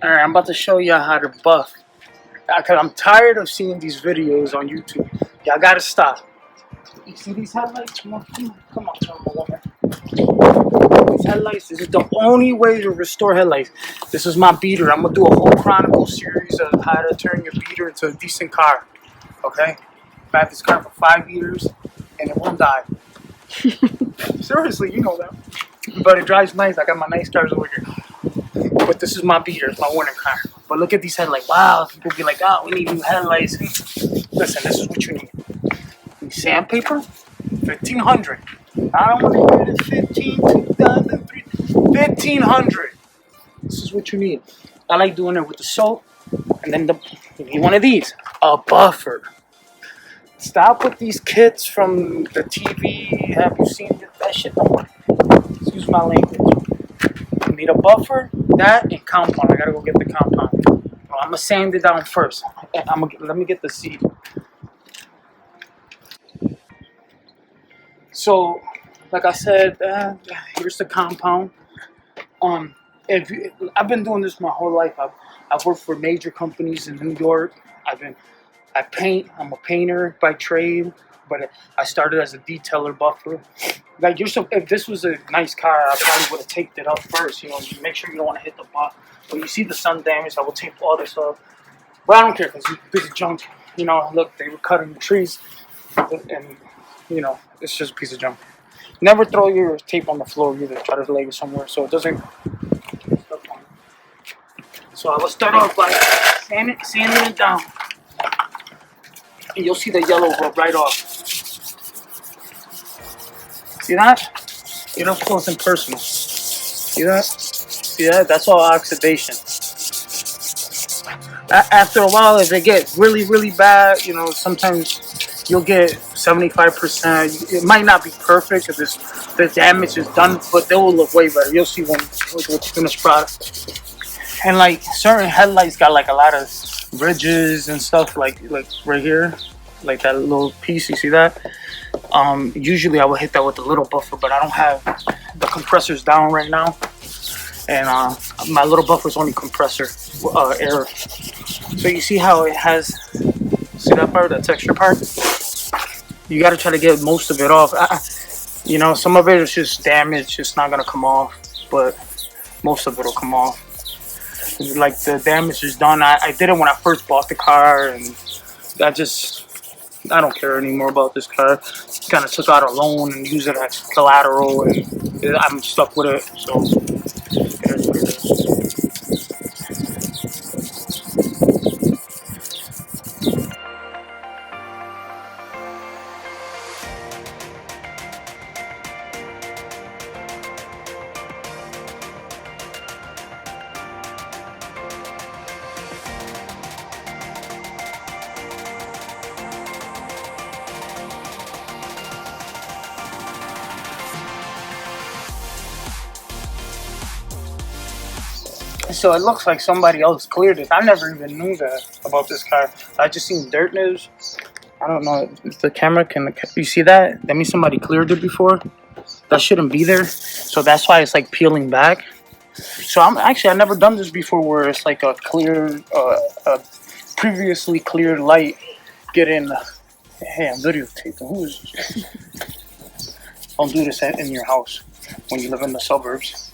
Alright, I'm about to show you how to buff. Because I'm tired of seeing these videos on YouTube. Y'all gotta stop. You see these headlights? Come on, turn woman. These headlights, this is the only way to restore headlights. This is my beater. I'm gonna do a whole chronicle series of how to turn your beater into a decent car. Okay? I've had this car for 5 years and it won't die. Seriously, you know that. But it drives nice. I got my nice cars over here. But this is my beater, it's my winter car. But look at these headlights. Wow, people be like, oh, we need new headlights. Listen, this is what you need. You need sandpaper, 1,500. I don't want to hear the 2003, 1,500. This is what you need. I like doing it with the soap. And then you need one of these, a buffer. Stop with these kits from the TV. Have you seen that shit? Don't work. Excuse my language. You need a buffer, that, and compound. I gotta go get the compound. I'm gonna sand it down first. Let me get the seed. So, like I said, here's the compound. I've been doing this my whole life. I've worked for major companies in New York. I paint. I'm a painter by trade, but I started as a detailer buffer. Like if this was a nice car, I probably would have taped it up first. You know, you make sure you don't want to hit the butt. But you see the sun damage, I will tape all this up. But I don't care because it's a piece of junk. You know, look, they were cutting the trees, and you know, it's just a piece of junk. Never throw your tape on the floor either. Try to lay it somewhere so it doesn't. So I will start off by sanding it down. And you'll see the yellow go right off. See that? Get up close and personal. See that? See that? That's all oxidation. After a while, if it gets really, really bad, you know, sometimes you'll get 75%. It might not be perfect because the damage is done, but they will look way better. You'll see when with the finished product. And like certain headlights got like a lot of ridges and stuff like right here, like that little piece. You see that? Usually I would hit that with a little buffer, but I don't have the compressors down right now, and my little buffer is only compressor air. So you see how it has? See that part, that texture part? You got to try to get most of it off. You know, some of it is just damaged; it's not gonna come off, but most of it will come off. Like the damage is done. I did it when I first bought the car, and I don't care anymore about this car. Kind of took out a loan and used it as collateral, and I'm stuck with it. So it is what it is. So it looks like somebody else cleared it. I never even knew that about this car. I just seen dirt news. I don't know if the camera can. You see that? That means somebody cleared it before. That shouldn't be there. So that's why it's like peeling back. So I've never done this before, where it's like a clear, a previously cleared light getting. Hey, I'm videotaping. Who is this? Don't do this in your house when you live in the suburbs.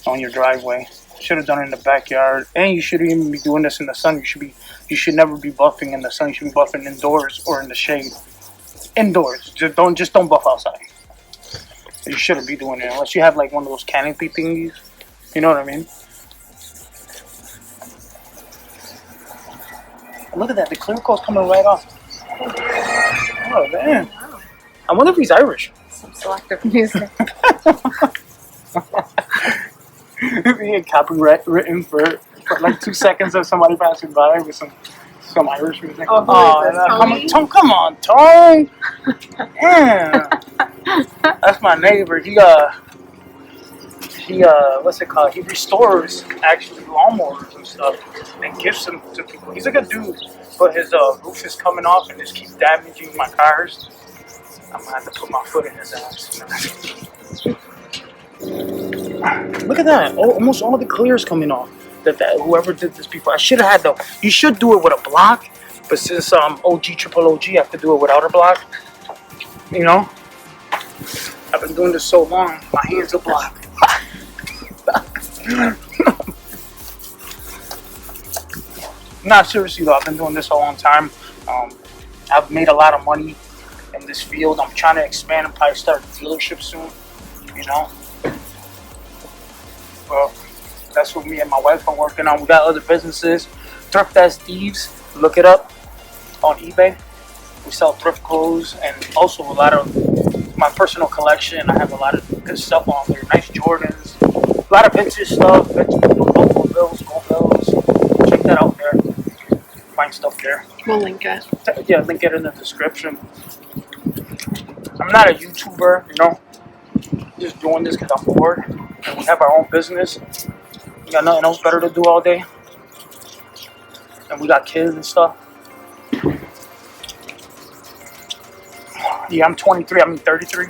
On your driveway. Should have done it in the backyard, and you shouldn't even be doing this in the sun. You should never be buffing in the sun. You should be buffing indoors or in the shade. Indoors, just don't buff outside. You shouldn't be doing it unless you have like one of those canopy thingies. You know what I mean? Look at that, the clear coat's coming right off. Oh man, I wonder if he's Irish. Some selective music. He had copyright written for like 2 seconds of somebody passing by with some Irish music. Oh, come on, Tone. Yeah, that's my neighbor. He what's it called? He restores actually lawnmowers and stuff and gives them to people. He's a good dude, but his roof is coming off and just keeps damaging my cars. I'm gonna have to put my foot in his ass. Look at that! Almost all the clear is coming off. whoever did this before, I should have had the. You should do it with a block, but since OG triple OG, I have to do it without a block. You know, I've been doing this so long, my hands are blocked. Nah, seriously though, I've been doing this a long time. I've made a lot of money in this field. I'm trying to expand and probably start a dealership soon. You know, well, that's what me and my wife are working on. We got other businesses. Thrift as Thieves, look it up on eBay. We sell thrift clothes and also a lot of my personal collection. I have a lot of good stuff on there. Nice Jordans, a lot of vintage stuff, gold bills, gold bills. Check that out there. Find stuff there. We'll link it. Yeah, link it in the description. I'm not a YouTuber, you know. Just doing this because I'm bored. And we have our own business. We got nothing else better to do all day. And we got kids and stuff. Yeah, I'm 23. I mean 33.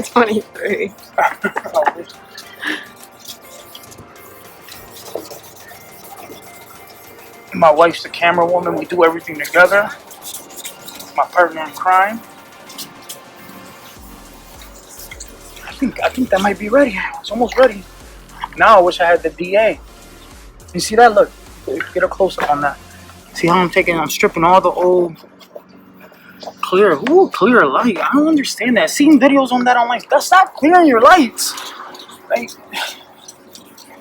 23. My wife's the camera woman. We do everything together. My partner in crime. I think that might be ready. It's almost ready. Now I wish I had the DA. You see that? Look. Get a close up on that. See how I'm stripping all the old clear. Ooh, clear light. I don't understand that. I've seen videos on that online. That's not clearing your lights. Like,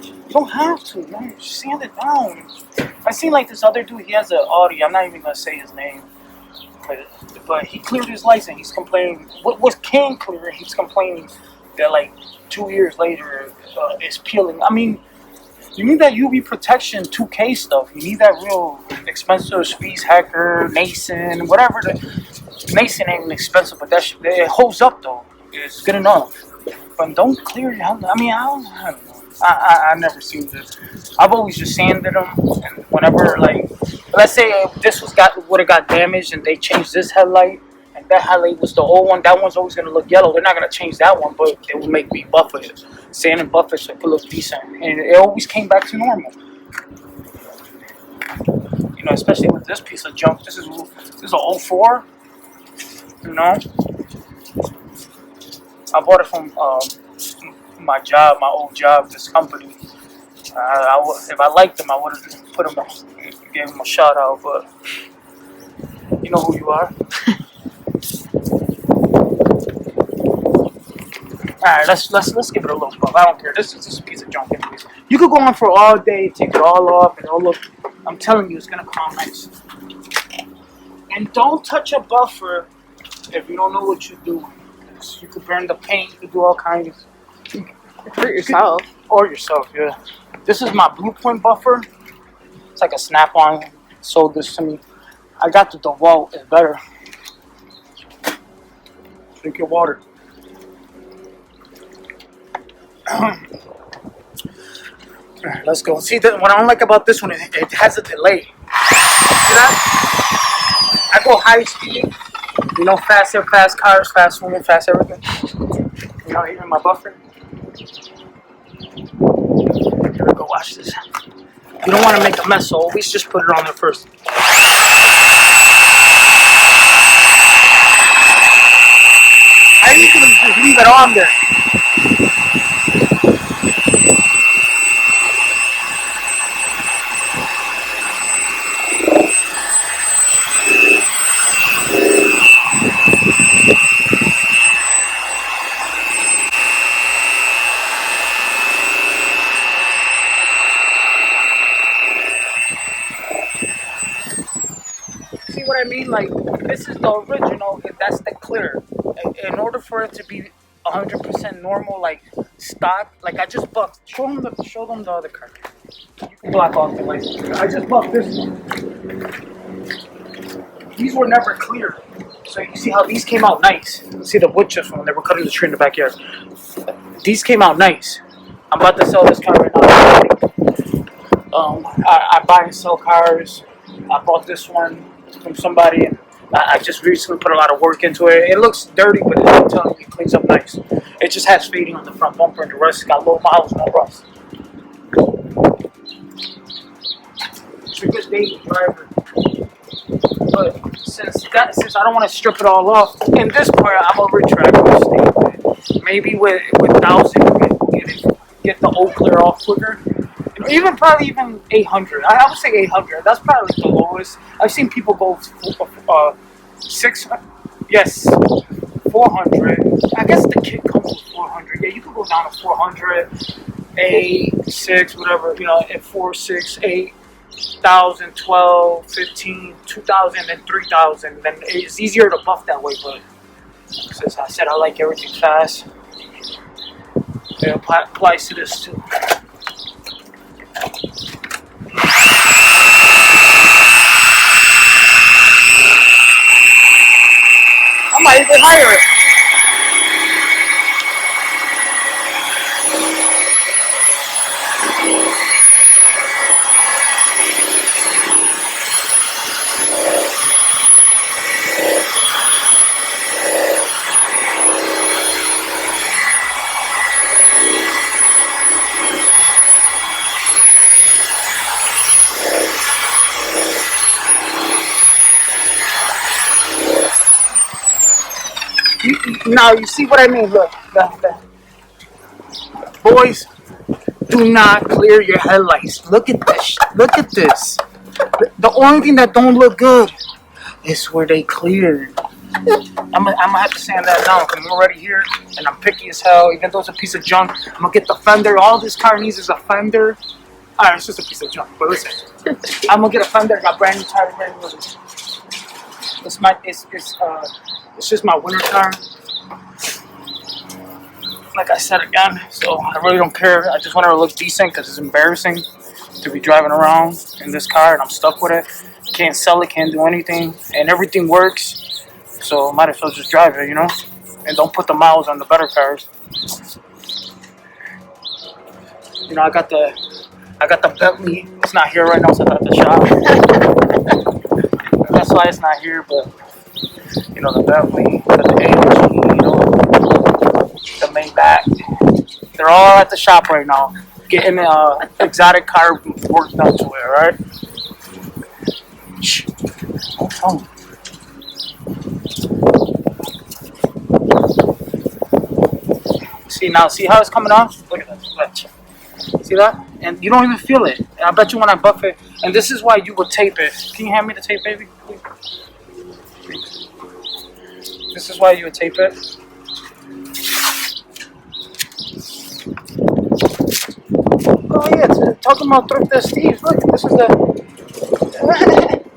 you don't have to, man. Just sand it down. I seen like this other dude. He has an Audi. I'm not even gonna say his name. But he cleared his lights and he's complaining. What can clear? He's complaining that like 2 years later it's peeling. I mean, you need that UV protection 2K stuff. You need that real expensive Speed Hacker, Mason, whatever. Mason ain't expensive, but that shit, it holds up though. It's good enough. But don't clear your helmet. I mean, I don't know. I never seen this. I've always just sanded them, and whenever like, let's say if this would have got damaged and they changed this headlight, and that headlight was the old one, that one's always gonna look yellow. They're not gonna change that one, but they will make me buff it, sand and buff it so it could look decent, and it always came back to normal. You know, especially with this piece of junk. This is an 04. You know, I bought it from my job, my old job, this company. If I liked them, I would have put them, gave them a shout out. But you know who you are. Alright, let's give it a little puff. I don't care. This is just a piece of junk anyways. You could go on for all day, take it all off, and it'll look. I'm telling you, it's gonna come nice. And don't touch a buffer if you don't know what you're doing. You could burn the paint. You could do all kinds. Hurt yourself. Or yourself, yeah. This is my Blueprint buffer. It's like a snap-on. Sold this to me. I got the DeWalt. It's better. Drink your water. Let's go. See, what I don't like about this one is it has a delay. See that? I go high speed. You know, fast cars, fast women, fast everything. You know, even my buffer. Here we go, watch this. You don't want to make a mess, so always just put it on there first. I usually just leave it on there. See what I mean? Like, this is the original, that's the clear. In order for it to be 100% normal, like stock, like I just buffed. Show them the other car. You can block off the lights. I just buffed this one. These were never clear. So you see how these came out nice. See the wood chips when they were cutting the tree in the backyard. These came out nice. I'm about to sell this car right now. I buy and sell cars. I bought this one from somebody, and I just recently put a lot of work into it. It looks dirty, but I'm telling you, it cleans up nice. It just has fading on the front bumper, and the rest got low miles, no rust. daily driver. But since I don't want to strip it all off, in this part I'm a retractor state. Maybe with 1,000 get the old clear off quicker. Even probably even 800. I would say 800. That's probably the lowest. I've seen people go 600. Yes, 400. I guess the kit comes with 400. Yeah, you could go down to 400, 8, 6, whatever. You know, at 4, 6, 8. 1,000, 12, 15, 2,000, and 3,000. Then it's easier to buff that way, but since I said I like everything fast, it applies to this too. I might even hire it. Now you see what I mean. Look, boys, do not clear your headlights. Look at this. Look at this. The only thing that don't look good is where they cleared. I'm gonna have to sand that down because I'm already here and I'm picky as hell. Even though it's a piece of junk, I'm gonna get the fender. All this car needs is a fender. Alright, it's just a piece of junk, but listen, I'm gonna get a fender. Got brand new tires, brand new. It's just my winter car. Like I said again, so I really don't care. I just want it to look decent because it's embarrassing to be driving around in this car and I'm stuck with it. Can't sell it, can't do anything, and everything works. So might as well just drive it, you know, and don't put the miles on the better cars. You know, I got the Bentley. It's not here right now, so I'm at the shop. That's why it's not here, but you know, the Bentley, the AMG, you know, the Maybach. They're all at the shop right now, getting exotic car work done to it. All right. Shh. Don't tell me. See now, see how it's coming off? Look at that. See that? And you don't even feel it. I bet you when I buff it, and this is why you would tape it. Can you hand me the tape, baby? Please. This is why you would tape it. Oh yeah, talking about thrifted Steve's. Look, this is the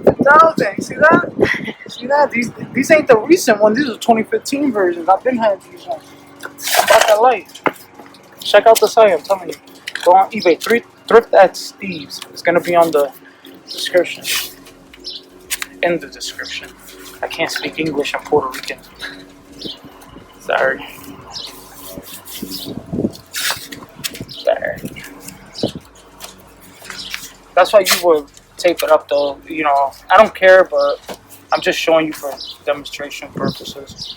2000. See that? See that? These ain't the recent one. These are 2015 versions. I've been had these ones. About that light. Check out the site. I'm telling you. Go on eBay. Thrift at Steve's. It's gonna be on the description. In the description. I can't speak English. I'm Puerto Rican. Sorry. That's why you would tape it up though. You know, I don't care, but I'm just showing you for demonstration purposes.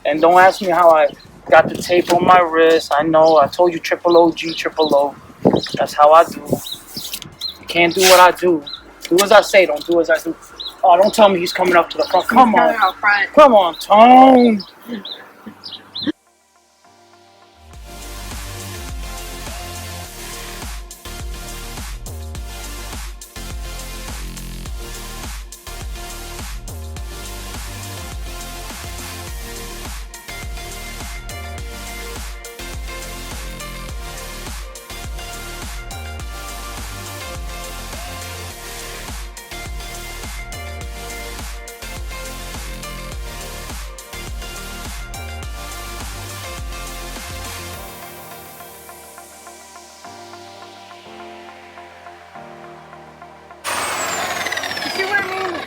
And don't ask me how I got the tape on my wrist. I know, I told you triple OG, triple O. That's how I do. You can't do what I do. Do as I say, don't do as I do. Oh, don't tell me he's coming up to the front. Come on. Come on, Tone.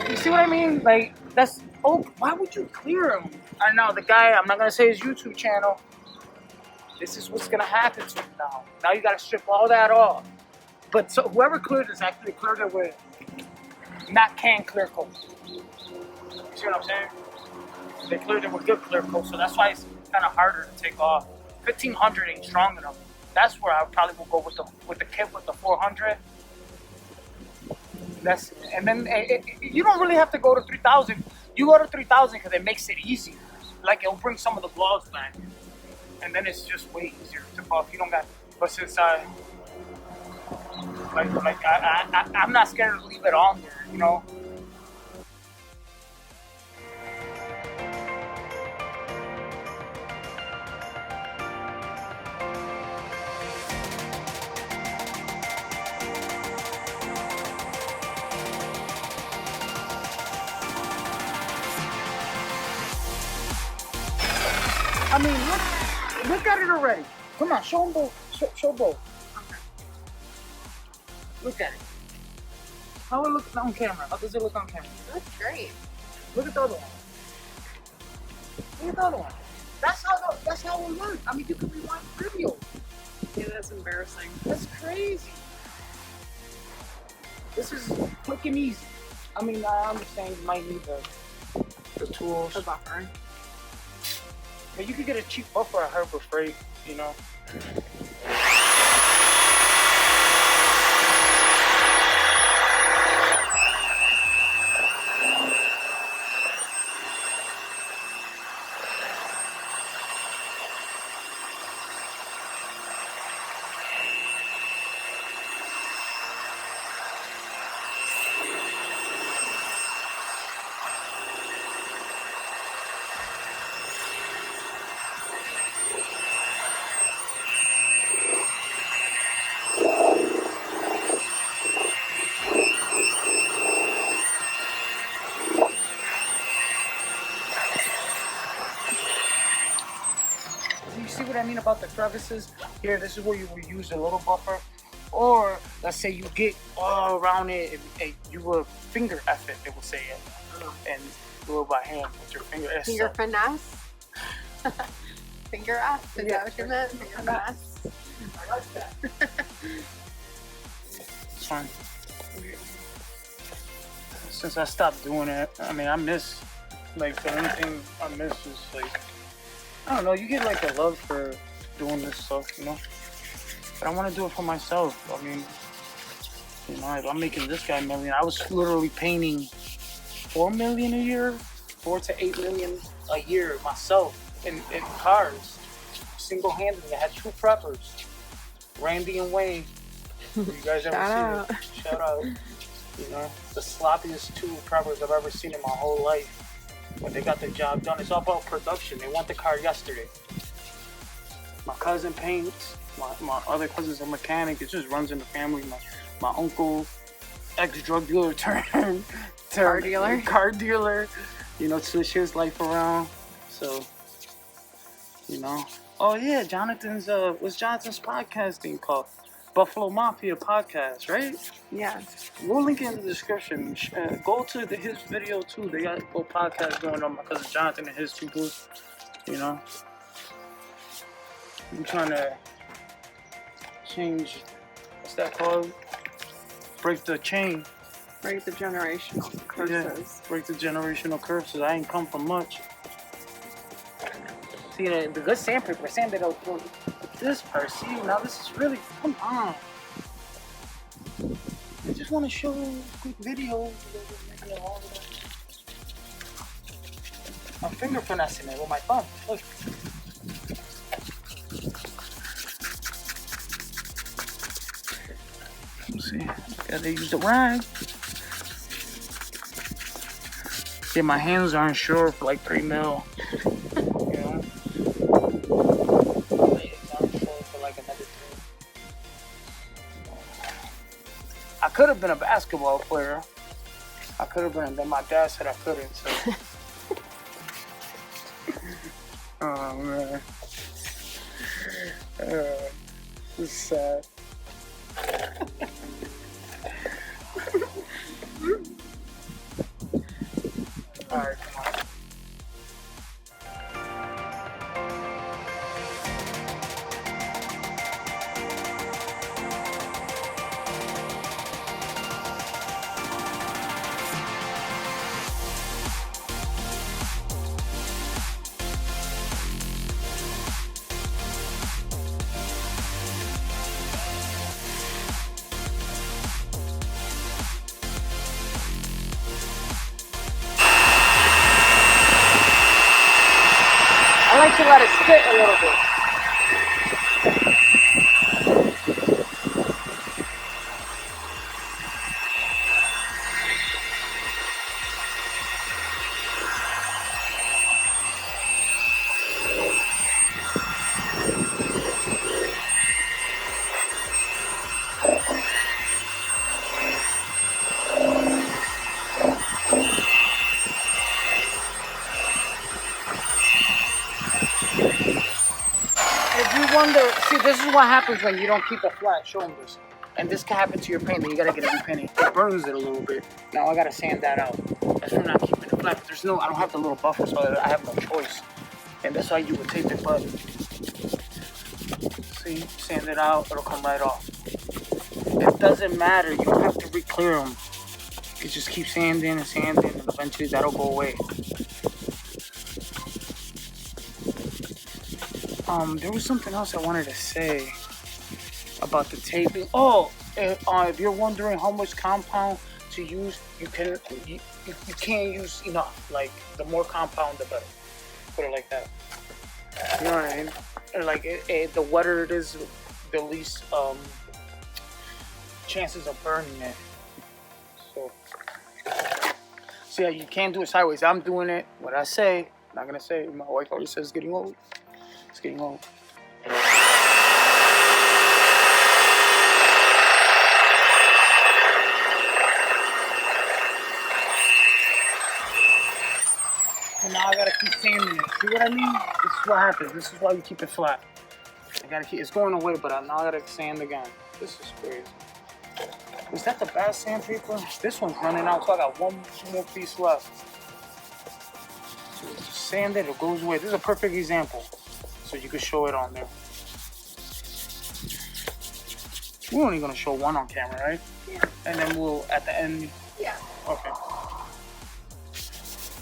You see what I mean? Like, that's, oh, why would you clear him? I know, the guy, I'm not going to say his YouTube channel. This is what's going to happen to him now. Now you got to strip all that off. But so whoever cleared this actually cleared it with not can clear coat. You see what I'm saying? They cleared it with good clear coat, so that's why it's kind of harder to take off. 1500 ain't strong enough. That's where I probably will go with the kit with the 400. And then you don't really have to go to 3,000. You go to 3,000 because it makes it easier. Like it'll bring some of the vlogs back, and then it's just way easier to buff. You don't got. But since I'm not scared to leave it on there, you know. I mean, look at it already. Come on, show them both. Show both. Okay. Look at it. How it look on camera? How does it look on camera? That's great. Look at the other one. Look at the other one. That's how it works. I mean, you can rewind the video. Yeah, that's embarrassing. That's crazy. This is quick and easy. I mean, I understand you might need the tools. The buffer. But you could get a cheap buffer at Harbor Freight, you know. You see what I mean about the crevices? Here, this is where you would use a little buffer. Or, let's say you get all around it and you will finger F it, they will say it. And do it by hand with your finger. Finger finesse? Finger F? Is Yeah. that what you meant? Finger finesse? I like that. It's fine. Since I stopped doing it, I mean, I miss, like, the only thing I miss is, like, I don't know, you get, like, a love for doing this stuff, you know? But I want to do it for myself. I mean, you know, I'm making this guy $1 million. I was literally painting $4 million a year, 4 to 8 million a year myself in cars, single-handedly. I had 2 preppers, Randy and Wayne. You guys ever Shout seen it? Shout out. You know, the sloppiest 2 preppers I've ever seen in my whole life. But they got the job done. It's all about production. They want the car yesterday. My cousin paints. My other cousin's a mechanic. It just runs in the family. My uncle, ex-drug dealer turned Car dealer. Car dealer. You know, switch his life around. So, you know. Oh yeah, Jonathan's what's Jonathan's podcast thing called? Buffalo Mafia Podcast, right? Yeah. We'll link it in the description. Go to his video too. They got a whole podcast going on. My cousin Jonathan and his people. You know. I'm trying to change. What's that called? Break the chain. Break the generational curses. Yeah, break the generational curses. I ain't come from much. See, the good sandpaper sanded out this part. See, now this is really, come on. I just want to show a quick video. I'm finger finessing it with my thumb. Look. Let's see. Gotta use the rag. Yeah, my hands aren't sure for like 3 mil. You know? I could have been a basketball player. I could have been, then my dad said I couldn't, so. Oh man. It's sad. Alright, come on. need to let it sit a little bit. If you wonder, see, this is what happens when you don't keep it flat. Show them this. And this can happen to your paint, then you gotta get a new painting. It burns it a little bit. Now I gotta sand that out. That's from not keeping it flat. But there's no, I don't have the little buffer, so I have no choice. And that's why you would tape it, but see, sand it out, it'll come right off. It doesn't matter, you don't have to re-clear them. You just keep sanding and sanding, and eventually that'll go away. There was something else I wanted to say about the taping. Oh, if you're wondering how much compound to use, you can't use enough. Like, the more compound, the better. Put it like that. You know what I mean? Like, the wetter it is, the least chances of burning it. So yeah, you can't do it sideways. I'm doing it. What I say, I'm not gonna say. My wife already says it's getting old. It's getting old. And now I gotta keep sanding it. See what I mean? This is what happens. This is why you keep it flat. I gotta keep. It's going away, but now I gotta sand again. This is crazy. Is that the bad sandpaper? This one's running out, so I got one more piece left. So just sand it, it goes away. This is a perfect example, so you can show it on there. We're only gonna show one on camera, right? Yeah. And then we'll at the end. Yeah. Okay.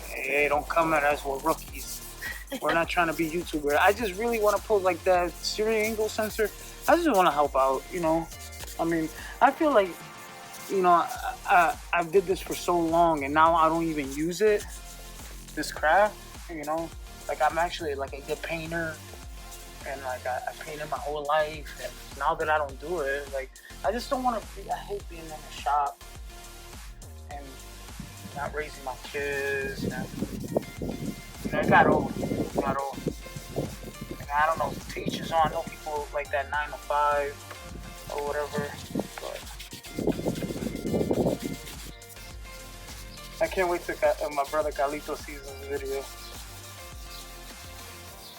Hey, don't come at us. We're rookies. We're not trying to be YouTubers. I just really want to put like that serial angle sensor. I just want to help out, I mean, I feel like, I did this for so long and now I don't even use it. This craft, like I'm actually like a good painter and like I painted my whole life, and now that I don't do it, like I just don't want to be, I hate being in the shop and not raising my kids. And, it got old. Like, I don't know, teachers on, I know people like that 9 to 5 or whatever, but I can't wait till my brother Carlito sees this video.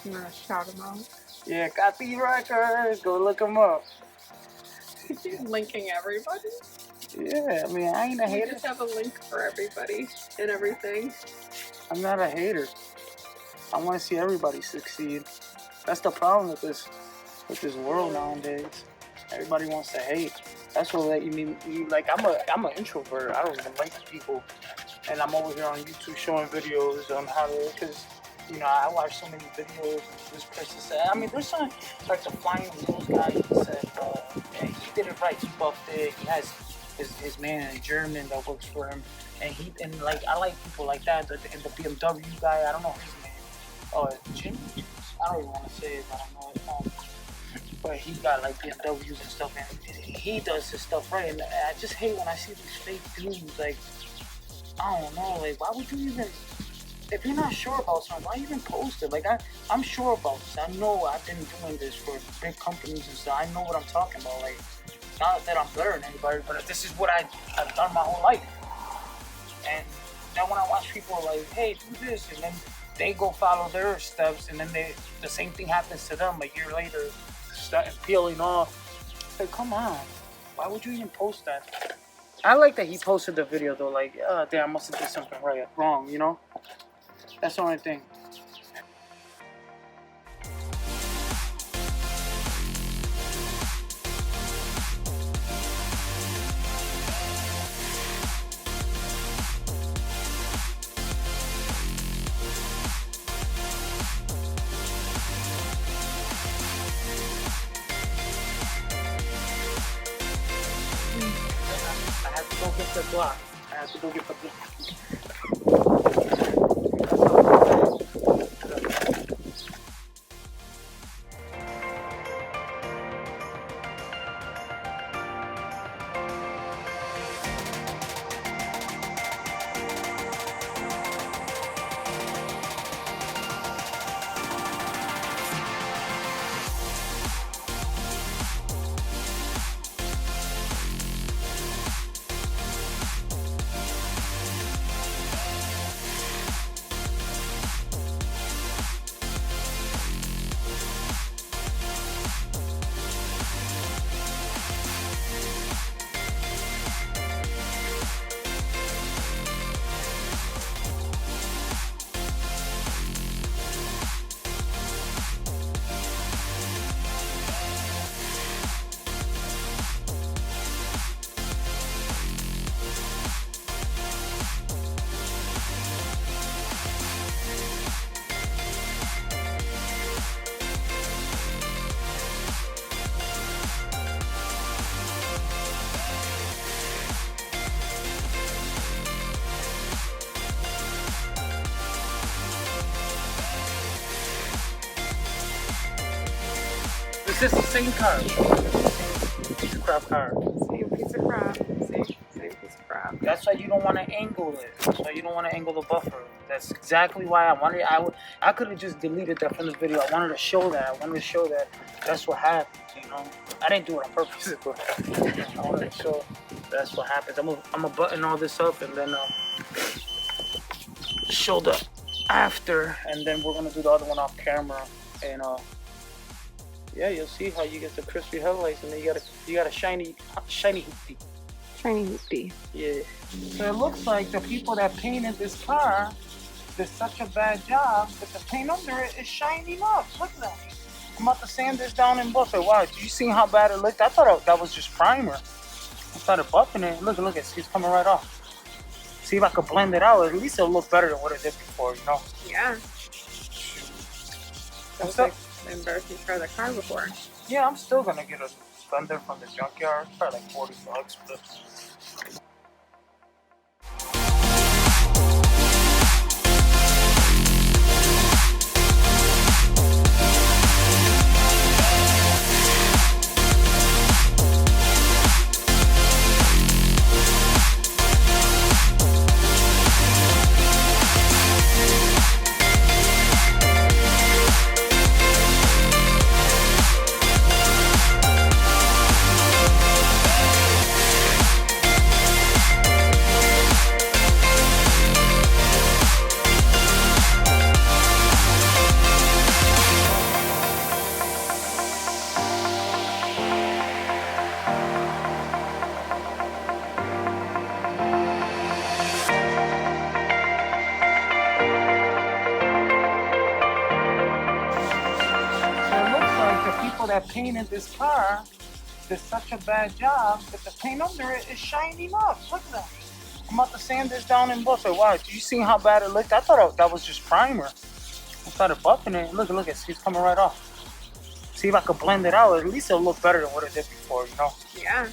You want to shout him out? Yeah, Cati Records, go look him up. He's linking everybody. Yeah, I mean, I ain't a You hater. just have a link for everybody and everything. I'm not a hater. I want to see everybody succeed. That's the problem with this world nowadays. Everybody wants to hate. That's what you like. I'm an introvert. I don't even like people, and I'm over here on YouTube showing videos on how to, because I watch so many videos. And this person said, I mean, there's some like the Flying Wheels guy. He said, yeah, he did it right. He buffed it. He has his man in German that works for him, and like I like people like that. And the BMW guy, I don't know his name. Oh, Jim. I don't even want to say it, but I know it. But he got like BMWs and stuff, and he does his stuff right. And I just hate when I see these fake dudes. Like, I don't know. Like, why would you even? If you're not sure about something, why even post it? Like, I'm sure about this. I know I've been doing this for big companies and stuff. I know what I'm talking about. Like, not that I'm better than anybody, but this is what I've done my whole life. And then when I watch people like, hey, do this, and then they go follow their steps, and then the same thing happens to them a year later, starting peeling off. Like, come on. Why would you even post that? I like that he posted the video, though. Like, damn, I must have did something wrong, That's the only thing. I have to go get the block. this the same car? Same piece of crap car. Same piece of crap. Same piece of crap. That's why you don't want to angle it. That's why you don't want to angle the buffer. That's exactly why I wanted. I could have just deleted that from the video. I wanted to show that. I wanted to show that that's what happens. You know, I didn't do it on purpose, but I wanted to show that's what happens. I'm gonna button all this up and then show the after, and then we're gonna do the other one off camera. And yeah, you'll see how you get the crispy headlights, and then you got a shiny Hoopty. Shiny Hoopty. Yeah. So it looks like the people that painted this car did such a bad job that the paint under it is shining up. Look at that. I'm about to sand this down and buff it. Wow, did you see how bad it looked? I thought that was just primer. I started buffing it. Look, it's coming right off. See if I could blend it out. At least it'll look better than what it did before, you know? Yeah. That was like an embarrassing car the car before. Yeah, I'm still gonna get a fender from the junkyard. Probably like $40, but. That painted this car did such a bad job that the paint under it is shining up. Look at that. I'm about to sand this down and buff it. Wow, did you see how bad it looked? I thought that was just primer. I started buffing it. Look, it's coming right off. See if I could blend it out. At least it'll look better than what it did before, you know? Yeah.